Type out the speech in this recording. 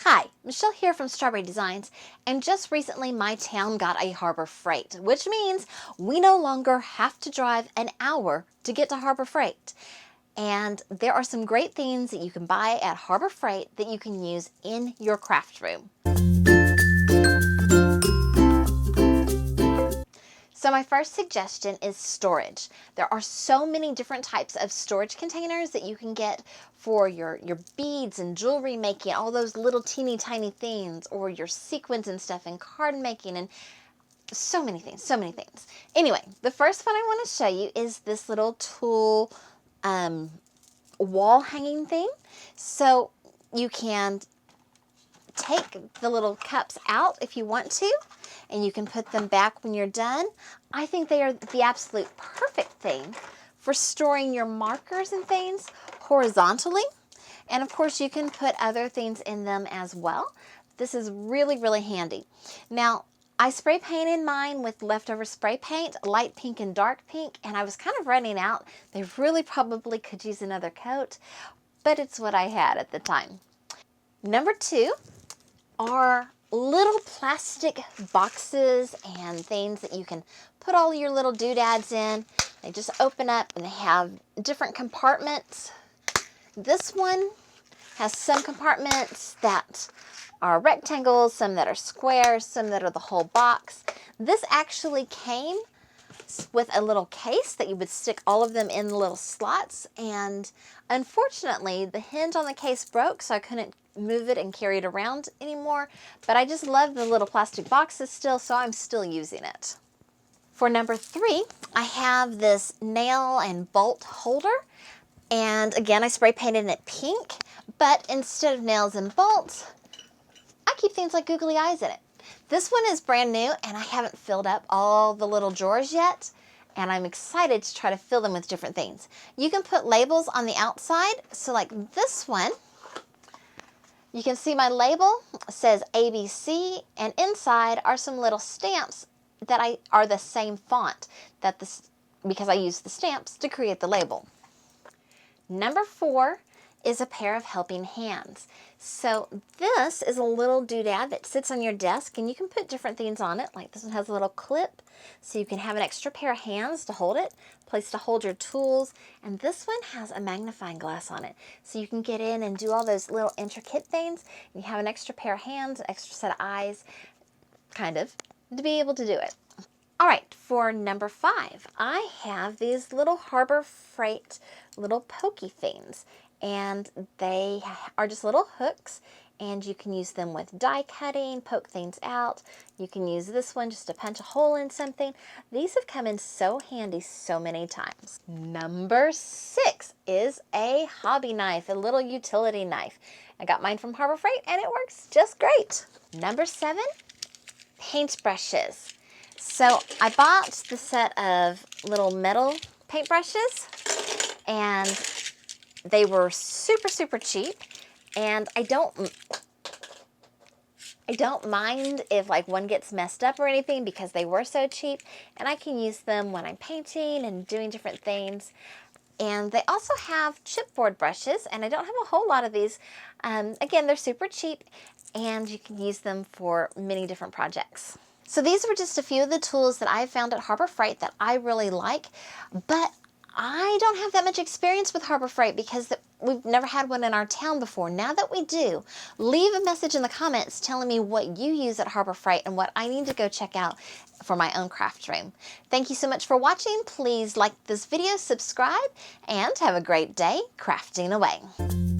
Hi, Michelle here from Straw-Bearie Designs, and just recently my town got a Harbor Freight, which means we no longer have to drive an hour to get to Harbor Freight. And there are some great things that you can buy at Harbor Freight that you can use in your craft room. So my first suggestion is storage. There are so many different types of storage containers that you can get for your beads and jewelry making, all those little teeny tiny things, or your sequins and stuff and card making and so many things, so many things. Anyway, the first one I want to show you is this little tulle wall hanging thing. So you can take the little cups out if you want to, and you can put them back when you're done. I think they are the absolute perfect thing for storing your markers and things horizontally. And of course you can put other things in them as well. This is really, really handy. Now, I spray painted mine with leftover spray paint, light pink and dark pink, and I was kind of running out. They really probably could use another coat, but it's what I had at the time. Number two are little plastic boxes and things that you can put all your little doodads in. They just open up and they have different compartments. This one has some compartments that are rectangles, some that are squares, some that are the whole box. This actually came with a little case that you would stick all of them in little slots, and unfortunately the hinge on the case broke, so I couldn't move it and carry it around anymore, but I just love the little plastic boxes still, so I'm still using it. For number three, I have this nail and bolt holder, and again I spray painted it pink, but instead of nails and bolts, I keep things like googly eyes in it. This one is brand new and I haven't filled up all the little drawers yet, and I'm excited to try to fill them with different things. You can put labels on the outside, so like this one, you can see my label says ABC, and inside are some little stamps that are the same font because I use the stamps to create the label. Number four is a pair of helping hands. So this is a little doodad that sits on your desk, and you can put different things on it. Like this one has a little clip, so you can have an extra pair of hands to hold it, place to hold your tools, and this one has a magnifying glass on it, so you can get in and do all those little intricate things. You have an extra pair of hands, an extra set of eyes, kind of, to be able to do it. All right, for number five, I have these little Harbor Freight little pokey things, and they are just little hooks, and you can use them with die cutting, poke things out. You can use this one just to punch a hole in something. These have come in so handy so many times. Number six is a hobby knife, a little utility knife. I got mine from Harbor Freight and it works just great. Number seven, paintbrushes. So I bought the set of little metal paintbrushes, and they were super, super cheap, and I don't mind if like one gets messed up or anything because they were so cheap, and I can use them when I'm painting and doing different things. And they also have chipboard brushes, and I don't have a whole lot of these. Again, they're super cheap, and you can use them for many different projects. So these were just a few of the tools that I found at Harbor Freight that I really like, but I don't have that much experience with Harbor Freight because we've never had one in our town before. Now that we do, leave a message in the comments telling me what you use at Harbor Freight and what I need to go check out for my own craft room. Thank you so much for watching. Please like this video, subscribe, and have a great day crafting away.